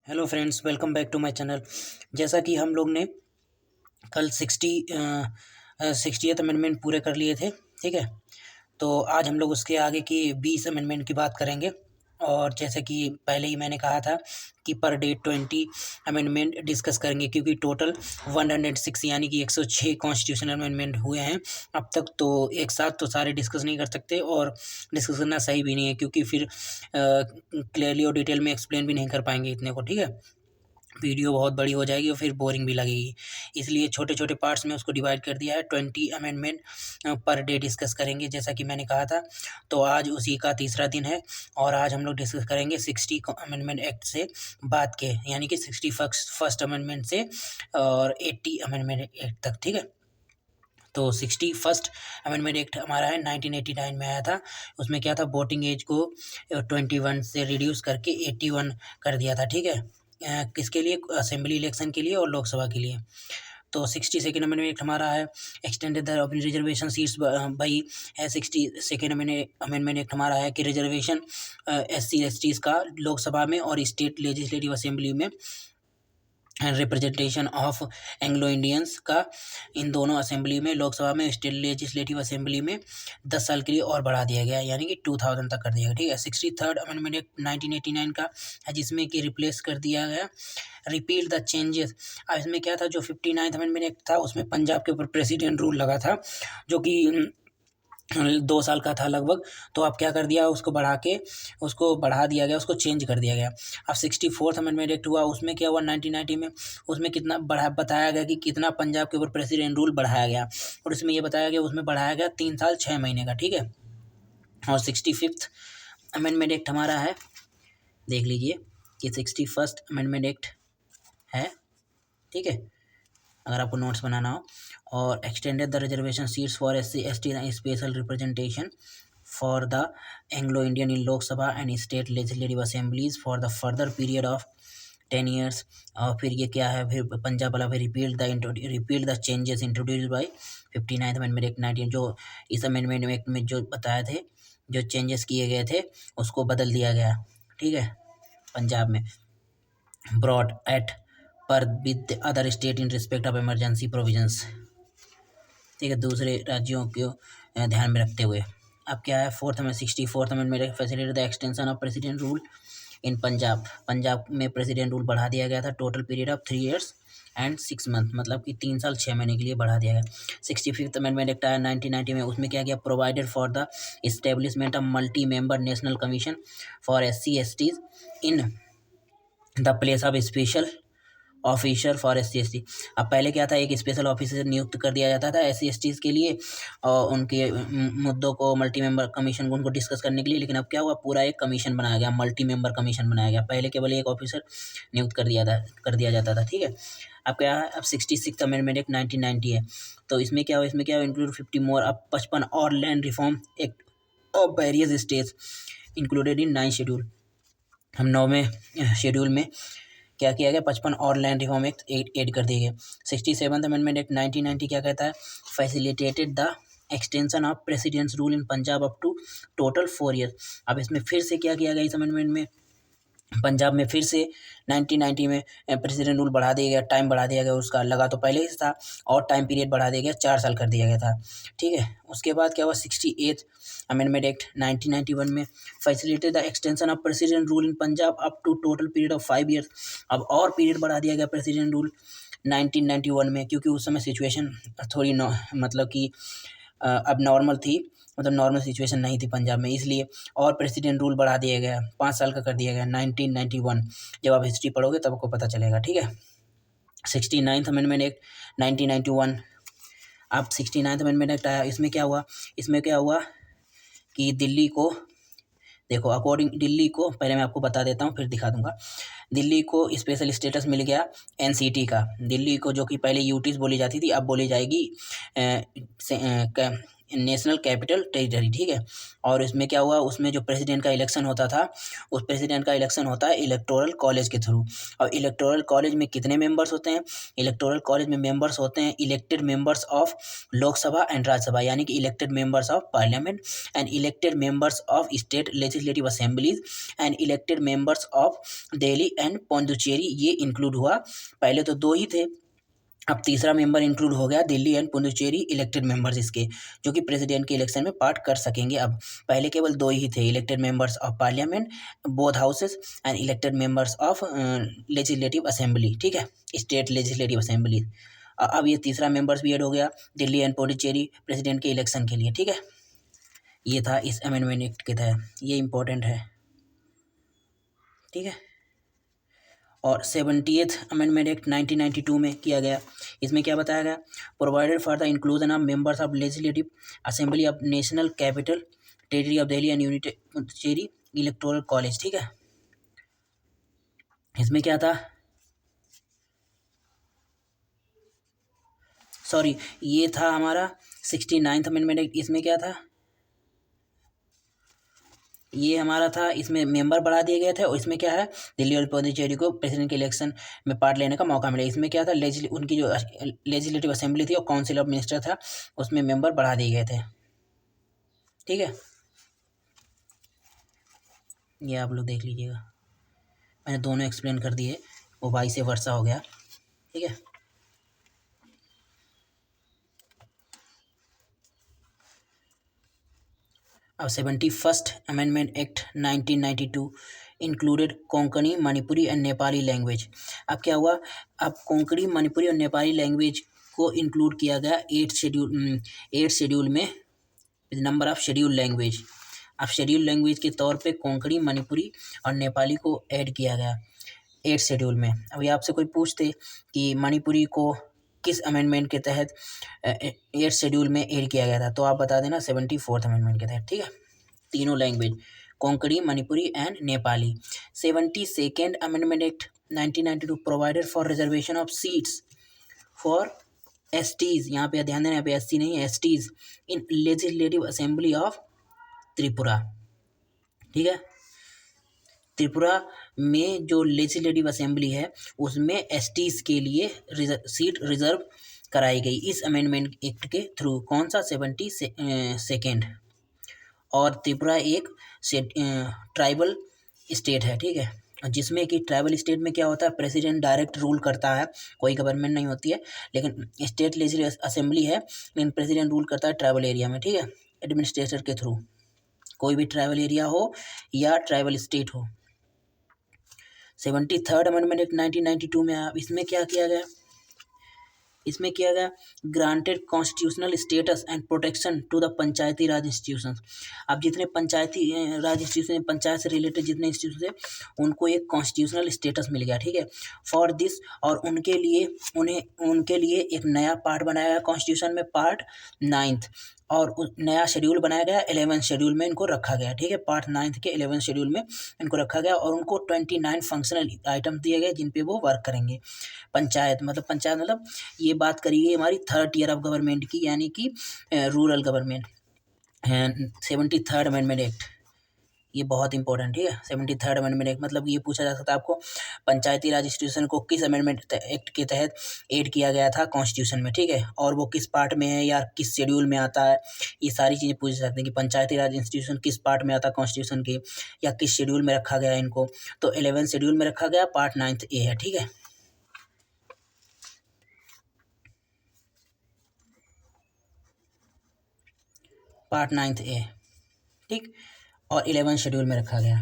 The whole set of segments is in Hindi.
Hello friends, welcome back to my channel. जैसा कि हम लोग ने कल 60th अमेंडमेंट पूरे कर लिए थे, ठीक है। तो आज हम लोग उसके आगे की 20 अमेंडमेंट की बात करेंगे। और जैसे कि पहले ही मैंने कहा था कि पर डे 20 अमेंडमेंट डिस्कस करेंगे, क्योंकि टोटल 106 यानी कि 106 कॉन्स्टिट्यूशनल अमेंडमेंट हुए हैं अब तक। तो एक साथ तो सारे डिस्कस नहीं कर सकते, और डिस्कस करना सही भी नहीं है, क्योंकि फिर क्लियरली और डिटेल में एक्सप्लेन भी नहीं कर पाएंगे इतने को, ठीक है। वीडियो बहुत बड़ी हो जाएगी और फिर बोरिंग भी लगेगी, इसलिए छोटे छोटे पार्ट्स में उसको डिवाइड कर दिया है। 20 अमेंडमेंट पर डे डिस्कस करेंगे, जैसा कि मैंने कहा था। तो आज उसी का तीसरा दिन है, और आज हम लोग डिस्कस करेंगे 60 अमेंडमेंट एक्ट से बात के, यानी कि 61st अमेंडमेंट से और 80 अमेंडमेंट एक्ट तक, ठीक है। तो 61st अमेंडमेंट एक्ट हमारा है 1989 में आया था। उसमें क्या था, वोटिंग एज को 21 से रिड्यूस करके 81 कर दिया था, ठीक है। किसके लिए? असेंबली इलेक्शन के लिए और लोकसभा के लिए। तो 62nd अमेंडमेंट एक्ट हमारा है एक्सटेंडेड द अपनी रिजर्वेशन सीट्स भाई है। 62nd अमेंडमेंट एक्ट हमारा है कि रिजर्वेशन SC/STs का लोकसभा में और स्टेट लेजिस्लेटिव असेंबली में रिप्रेजेंटेशन ऑफ एंग्लो इंडियंस का इन दोनों असेंबली में, लोकसभा में, स्टेट लेजिस्लेटिव असेंबली में 10 साल के लिए और बढ़ा दिया गया, यानी कि 2000 तक कर दिया गया, ठीक है। 63rd अमेंडमेंट एक्ट 1989 का है, जिसमें कि रिप्लेस कर दिया गया रिपील द चेंजेस। अब इसमें क्या था, जो 59th अमेंडमेंट एक्ट था उसमें पंजाब के ऊपर प्रेसिडेंट रूल लगा था, जो कि 2 साल का था लगभग। तो अब क्या कर दिया, उसको बढ़ा दिया गया, उसको चेंज कर दिया गया। अब 64th अमेंडमेंट एक्ट हुआ, उसमें क्या हुआ 1990 में, उसमें कितना बताया गया कि कितना पंजाब के ऊपर प्रेसिडेंट रूल बढ़ाया गया, और इसमें ये बताया गया उसमें बढ़ाया गया 3 साल 6 महीने का, ठीक है। और 65th अमेंडमेंट एक्ट हमारा है, देख लीजिए कि 61st अमेंडमेंट एक्ट है, ठीक है, अगर आपको नोट्स बनाना हो। और extended the reservation seats for SC/ST special representation for the Anglo Indian in Lok Sabha and state legislative assemblies for the further period of 10 years. और फिर ये क्या है, फिर पंजाब वाला फिर repeal the changes introduce by 59th amendment act 19, जो इस अमेंडमेंट एक्ट में जो बताए थे, जो चेंजेस किए गए थे उसको बदल दिया गया, ठीक है, पंजाब में। ब्रॉड एट पर with other state in respect of emergency provisions, ठीक है, दूसरे राज्यों को ध्यान में रखते हुए। अब क्या है, 64th amendment facilitate the extension of president rule in Punjab में प्रेसिडेंट रूल बढ़ा दिया गया था, total period of 3 years and 6 months, मतलब कि 3 साल 6 महीने के लिए बढ़ा दिया गया। 65th अमेंडमेंट एक्ट आया 1990 में, उसमें क्या किया, provided for the establishment of multi member national commission for SC/STs in the place of special officer for SC/ST। अब पहले क्या था, एक स्पेशल ऑफिसर नियुक्त कर दिया जाता था SC/STs के लिए, और उनके मुद्दों को, मल्टी मेंबर कमीशन को उनको डिस्कस करने के लिए। लेकिन अब क्या हुआ, पूरा एक कमीशन बनाया गया, मल्टी मेंबर कमीशन बनाया गया। पहले केवल एक ऑफिसर नियुक्त कर दिया जाता था, ठीक है। अब क्या है, अब 66th अमेंडमेंट एक्ट 1990 है। तो इसमें क्या हुआ, इंक्लूड 50 मोर, अब 55 और land reform act of various states included in 9 schedule. हम 9वें शेड्यूल में क्या किया गया, 55 और लैंड रिफॉर्म एक्ट एड कर दिए गए। 67th अमेंडमेंट एक्ट 1990 क्या कहता है, facilitated the extension of president's rule in Punjab up to total 4 years। अब इसमें फिर से क्या किया गया, इस अमेंडमेंट में पंजाब में फिर से 1990 में प्रेसिडेंट रूल बढ़ा दिया गया, टाइम बढ़ा दिया गया, उसका लगा तो पहले ही था, और टाइम पीरियड बढ़ा दिया गया, 4 साल कर दिया गया था, ठीक है। उसके बाद क्या हुआ, 68th अमेंडमेंट एक्ट 1991 में facilitate the extension of president rule in Punjab up to total period of 5 years। अब और पीरियड बढ़ा दिया गया प्रेसिडेंट रूल 1991 में, क्योंकि उस समय सिचुएशन थोड़ी मतलब कि अब नॉर्मल थी, मतलब नॉर्मल सिचुएशन नहीं थी पंजाब में, इसलिए और प्रेसिडेंट रूल बढ़ा दिया गया, 5 साल का कर दिया गया 1991। जब आप हिस्ट्री पढ़ोगे तब आपको पता चलेगा, ठीक है। 69th amendment act 1991। अब 69th अमेंडमेंट एक्ट आया, इसमें क्या हुआ कि दिल्ली को, देखो अकॉर्डिंग दिल्ली को, पहले मैं आपको बता देता हूँ फिर दिखा दूंगा। दिल्ली को स्पेशल स्टेटस मिल गया NCT का। दिल्ली को, जो कि पहले यूटीज बोली जाती थी, अब बोली जाएगी नेशनल कैपिटल टेरिटरी, ठीक है। और इसमें क्या हुआ, उसमें जो प्रेसिडेंट का इलेक्शन होता था, उस प्रेसिडेंट का इलेक्शन होता है इलेक्टोरल कॉलेज के थ्रू। और इलेक्टोरल कॉलेज में कितने मेंबर्स होते हैं, इलेक्टोरल कॉलेज में मेंबर्स होते हैं elected members of Lok Sabha and Rajya Sabha, यानी कि elected members of parliament and elected members of state legislative assemblies and elected members of Delhi and Pondicherry, ये इंक्लूड हुआ। पहले तो 2 ही थे, अब तीसरा मेंबर इंक्लूड हो गया, Delhi and Puducherry elected members इसके, जो कि प्रेसिडेंट के इलेक्शन में पार्ट कर सकेंगे। अब पहले केवल 2 ही थे, elected members of parliament both houses and elected members of legislative assembly, ठीक है, स्टेट लेजिस्लेटिव असेंबली। अब ये तीसरा मेंबर्स भी ऐड हो गया, दिल्ली एंड पुडुचेरी प्रेसिडेंट के इलेक्शन के लिए, ठीक है। ये था इस अमेंडमेंट एक्ट के तहत, ये इंपॉर्टेंट है, ठीक है। और 70th अमेंडमेंट एक्ट 1992 में किया गया। इसमें क्या बताया गया, provided for the inclusion of members of legislative assembly of national capital territory of Delhi and united Puducherry electoral college, ठीक है। इसमें क्या था, सॉरी, ये था हमारा 69th अमेंडमेंट एक्ट। इसमें क्या था, ये हमारा था, इसमें मेंबर बढ़ा दिए गए थे। और इसमें क्या है, दिल्ली और पुडुचेरी को प्रेसिडेंट के इलेक्शन में पार्ट लेने का मौका मिला। इसमें क्या था, उनकी जो लेजिस्लेटिव असेंबली थी और काउंसिल ऑफ मिनिस्टर था, उसमें मेंबर बढ़ा दिए गए थे, ठीक है। ये आप लोग देख लीजिएगा, मैंने दोनों एक्सप्लेन कर दिए, वो वाई से वर्षा हो गया, ठीक है। अब 71st amendment act 1992 included Konkani, Manipuri and Nepali language. अब क्या हुआ, अब कोंकणी, मणिपुरी और नेपाली लैंग्वेज को इंक्लूड किया गया 8 शेड्यूल में, नंबर ऑफ शेड्यूल लैंग्वेज। अब शेड्यूल लैंग्वेज के तौर पे कोंकणी, मणिपुरी और नेपाली को ऐड किया गया 8 शेड्यूल में। अभी आपसे कोई पूछते कि मणिपुरी को किस अमेंडमेंट के तहत 8 शेड्यूल में ऐड किया गया था, तो आप बता देना 74th अमेंडमेंट के तहत, ठीक है। तीनों language, Konkani, Manipuri and Nepali. 72nd amendment act 1992 provided for reservation of seats for STs, यहाँ पे ध्यान देना, यहाँ पे एससी नहीं है, STs in legislative assembly of Tripura, ठीक है। त्रिपुरा में जो लेजिस्लेटिव असेंबली है, उसमें एसटीज के लिए सीट रिजर्व कराई गई इस अमेंडमेंट एक्ट के थ्रू। कौन सा, 72nd। और त्रिपुरा एक ट्राइबल स्टेट है, ठीक है, जिसमें कि ट्राइबल स्टेट में क्या होता है, प्रेसिडेंट डायरेक्ट रूल करता है, कोई गवर्नमेंट नहीं होती है, लेकिन स्टेट लेजिस्लेटिव असेंबली है, लेकिन प्रेसिडेंट रूल करता है ट्राइबल एरिया में, ठीक है, एडमिनिस्ट्रेटर के थ्रू, कोई भी ट्राइबल एरिया हो या ट्राइबल स्टेट हो। 73rd अमेंडमेंट एक्ट 1992 में आया। इसमें क्या किया गया, इसमें किया गया granted constitutional status and protection to the panchayati raj institutions. अब जितने पंचायती राज इंस्टीट्यूशन, पंचायत से रिलेटेड जितने इंस्टीट्यूशन है, उनको एक कॉन्स्टिट्यूशनल स्टेटस मिल गया, ठीक है, फॉर दिस। और उनके लिए एक नया पार्ट बनाया गया कॉन्स्टिट्यूशन में, पार्ट 9th, और नया शेड्यूल बनाया गया 11th शेड्यूल में इनको रखा गया, ठीक है, पार्ट 9th के 11th शेड्यूल में इनको रखा गया। और उनको 29 फंक्शनल आइटम दिए गए जिन पे वो वर्क करेंगे। पंचायत मतलब ये बात करी गई हमारी 3rd टियर ऑफ गवर्नमेंट की, यानी कि rural government. 73rd amendment act, ये बहुत इंपॉर्टेंट है। 73rd अमेंडमेंट एक्ट मतलब ये पूछा जा सकता है आपको, पंचायती राज इंस्टीट्यूशन को किस अमेंडमेंट एक्ट के तहत ऐड किया गया था कॉन्स्टिट्यूशन में, ठीक है, और वो किस पार्ट में है या किस शेड्यूल में आता है, ये सारी चीज़ें पूछ सकते हैं कि पंचायती राज इंस्टीट्यूशन किस पार्ट में आता है कॉन्स्टिट्यूशन के, या किस शेड्यूल में रखा गया इनको। तो 11th शेड्यूल में रखा गया, पार्ट 9th ए है, ठीक है। पार्ट 9th ए, ठीक, और 11th शेड्यूल में रखा गया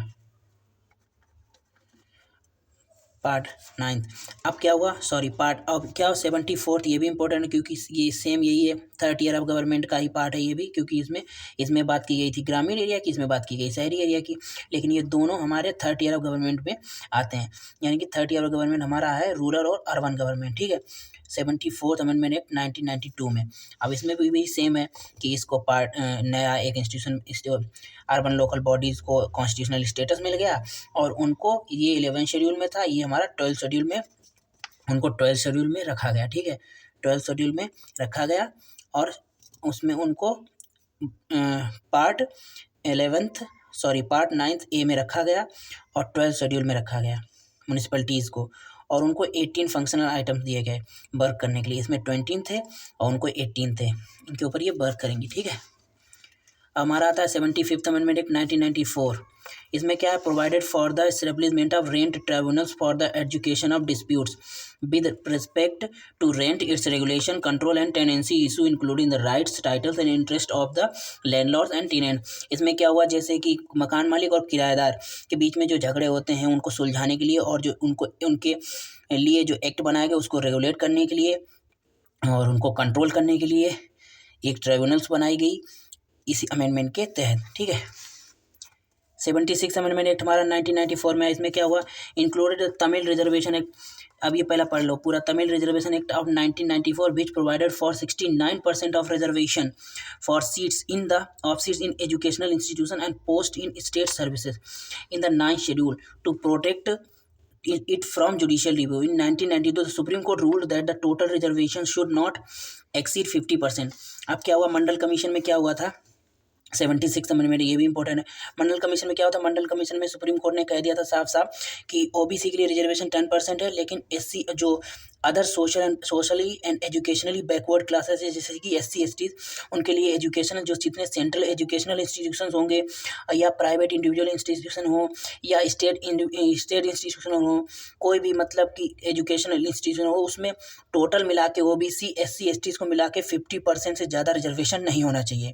पार्ट 9th। अब क्या हुआ, सॉरी, पार्ट, अब क्या 74th, ये भी इंपॉर्टेंट है क्योंकि ये सेम यही है, 3rd टियर ऑफ गवर्नमेंट का ही पार्ट है ये भी, क्योंकि इसमें बात की गई थी ग्रामीण एरिया की, इसमें बात की गई शहरी एरिया की, लेकिन ये दोनों हमारे 3rd टियर ऑफ गवर्नमेंट में आते हैं, यानी कि 3rd टियर ऑफ गवर्नमेंट हमारा है रूरल और अर्बन गवर्नमेंट, ठीक है। 74th अमेंडमेंट एक्ट 1992 में। अब इसमें भी सेम है कि इसको पार्ट नया एक इंस्टीट्यूशन, अर्बन लोकल बॉडीज़ को कॉन्स्टिट्यूशनल स्टेटस मिल गया, और उनको ये 11th शेड्यूल में था, ये हमारा 12th शेड्यूल में, उनको 12th शेड्यूल में रखा गया, ठीक है, 12th शेड्यूल में रखा गया। और उसमें उनको पार्ट 9 ए में रखा गया और 12 शेड्यूल में रखा गया म्यूनिसिपैलिटीज़ को, और उनको 18 फंक्शनल आइटम्स दिए गए वर्क करने के लिए। इसमें 20 थे और उनको 18 थे, इनके ऊपर ये वर्क करेंगी। ठीक है, हमारा आता है 75th अमेंडमेंट एक्ट 1994। इसमें क्या है, provided for the establishment of rent tribunals for the education of disputes with respect to rent, its regulation, control and tenancy issue including the rights, titles and interest of the landlords and tenant. इसमें क्या हुआ, जैसे कि मकान मालिक और किराएदार के बीच में जो झगड़े होते हैं उनको सुलझाने के लिए, और जो उनके लिए जो एक्ट बनाया गया उसको रेगुलेट करने के लिए और उनको कंट्रोल करने के लिए एक ट्राइब्यूनल्स बनाई गई इसी अमेंडमेंट के तहत। ठीक है, 76 अमेंडमेंट एक्ट हमारा 1994 में। इसमें क्या हुआ, इंक्लूडेड तमिल रिजर्वेशन एक्ट। अब ये पहला पढ़ लो पूरा, Tamil reservation act of 1994 which provided for 69% of reservation for seats in educational institution and post in state services in the 9th schedule to protect it from judicial review. In 1992, the Supreme Court ruled that the total reservation should not exceed 50%. अब क्या हुआ, मंडल कमीशन में क्या हुआ था, 76 अमेंडमेंट, ये भी इंपॉर्टेंट है। मंडल कमीशन में क्या होता है, मंडल कमीशन में सुप्रीम कोर्ट ने कह दिया था साफ साफ कि ओबीसी के लिए रिजर्वेशन 10% है, लेकिन एससी जो other socially and educationally backward classes है जैसे कि एससी एसटी, उनके लिए एजुकेशन जो जितने सेंट्रल एजुकेशनल इंस्टीट्यूशन होंगे या प्राइवेट इंडिविजुअल इंस्टीट्यूशन हो या स्टेट इंस्टीट्यूशन हो, कोई भी मतलब कि एजुकेशनल इंस्टीट्यूशन हो, उसमें टोटल मिला के ओबीसी एससी एसटीज़ को मिला के 50% से ज़्यादा रिजर्वेशन नहीं होना चाहिए।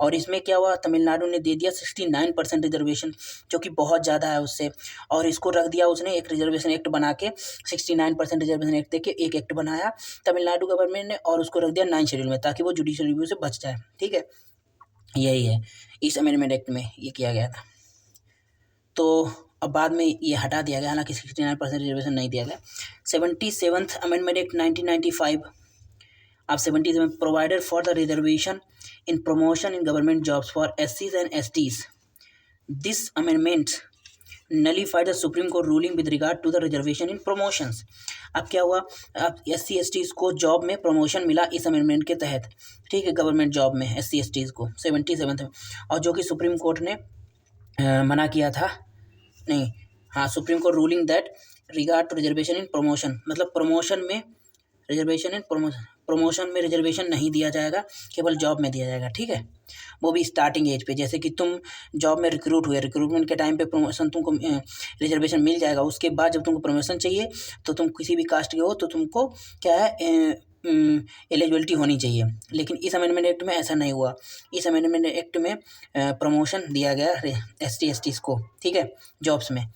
और इसमें क्या हुआ, तमिलनाडु ने दे दिया 69% रिजर्वेशन, जो कि बहुत ज़्यादा है उससे, और इसको रख दिया उसने एक रिजर्वेशन एक्ट बना के, 69% रिजर्वेशन एक्ट देके एक एक्ट बनाया तमिलनाडु गवर्नमेंट ने, और उसको रख दिया 9 शेड्यूल में ताकि वो जुडिशियल रिव्यू से बच जाए। ठीक है, यही है इस अमेंडमेंट एक्ट में ये किया गया था। तो अब बाद में ये हटा दिया गया, हालांकि 69% रिजर्वेशन नहीं दिया गया। 77th amendment act 1995। अब 77 provided for the reservation in promotion in government jobs for SCs and STs. This amendment nullified the Supreme Court ruling with regard to the reservation in promotions. अब क्या हुआ, अब SC STs को जॉब में प्रमोशन मिला इस अमेंडमेंट के तहत। ठीक है, गवर्नमेंट जॉब में SC STs को 77 में, और जो कि सुप्रीम कोर्ट ने मना किया था, नहीं हाँ, supreme court ruling that regard to reservation in promotion, मतलब प्रमोशन में रिजर्वेशन नहीं दिया जाएगा, केवल जॉब में दिया जाएगा। ठीक है, वो भी स्टार्टिंग एज पे, जैसे कि तुम जॉब में रिक्रूट हुए, रिक्रूटमेंट के टाइम पे प्रमोशन तुमको रिजर्वेशन मिल जाएगा, उसके बाद जब तुमको प्रमोशन चाहिए तो तुम किसी भी कास्ट के हो तो तुमको क्या है एलिजिबिलिटी होनी चाहिए। लेकिन इस अमेंडमेंट एक्ट में ऐसा नहीं हुआ, इस अमेंडमेंट एक्ट में प्रमोशन दिया गया ST STs को। ठीक है, जॉब्स में।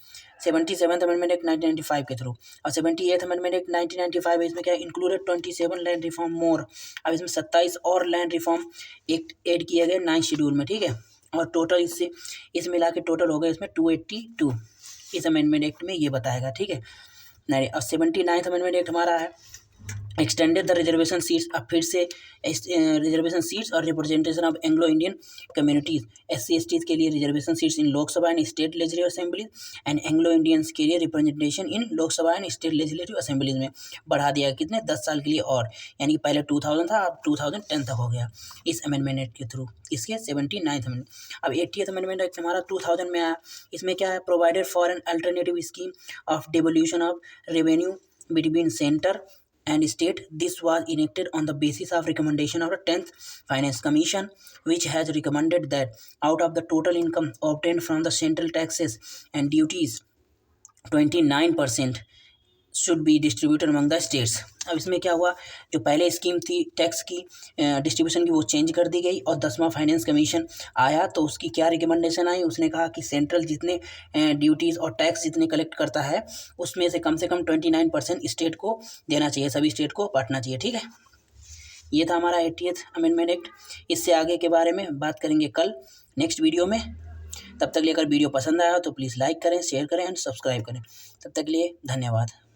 77th अमेंडमेंट एक्ट 1995 के थ्रू, और 78th अमेंडमेंट एक्ट 1995 इसमें क्या इंक्लूडेड 27 लैंड रिफॉर्म मोर। अब इसमें 27 और लैंड रिफॉर्म एक्ट ऐड किए गए 9 शेड्यूल में। ठीक है, और टोटल इस मिला के टोटल हो गए इसमें 282 इस अमेंडमेंट एक्ट में ये बताएगा। ठीक है, नहीं, और 79th अमेंडमेंट एक्ट हमारा है एक्सटेंडेड द रिजर्वेशन सीट्स। अब फिर से रिजर्वेशन सीट्स और representation of Anglo Indian communities SC STs के लिए reservation seats in Lok Sabha and state legislative assemblies and Anglo Indians के लिए representation in Lok Sabha and state legislative assemblies में बढ़ा दिया कितने 10 साल के लिए, और यानी कि पहले 2000 था, अब 2010 तक हो गया इस अमेंडमेंट एक्ट के थ्रू। इसके 79th अमेंडमेंट। अब 80th अमेंडमेंट एक्ट हमारा 2000 में आया। इसमें क्या है, provided for an alternative scheme of devolution of revenue between centre and state. This was enacted on the basis of recommendation of the 10th Finance Commission, which has recommended that out of the total income obtained from the central taxes and duties, 29% should be distributed among the states. अब इसमें क्या हुआ, जो पहले स्कीम थी टैक्स की डिस्ट्रीब्यूशन की वो चेंज कर दी गई, और 10वां फाइनेंस कमीशन आया तो उसकी क्या रिकमेंडेशन आई, उसने कहा कि सेंट्रल जितने ड्यूटीज़ और टैक्स जितने कलेक्ट करता है उसमें से कम 29% स्टेट को देना चाहिए, सभी स्टेट को बांटना चाहिए। ठीक है, ये था हमारा 80th अमेंडमेंट एक्ट। इससे आगे के बारे में बात करेंगे कल नेक्स्ट वीडियो में। तब तक के लिए अगर वीडियो पसंद आया तो प्लीज़ लाइक करें, शेयर करें एंड सब्सक्राइब करें। तब तक के लिए धन्यवाद।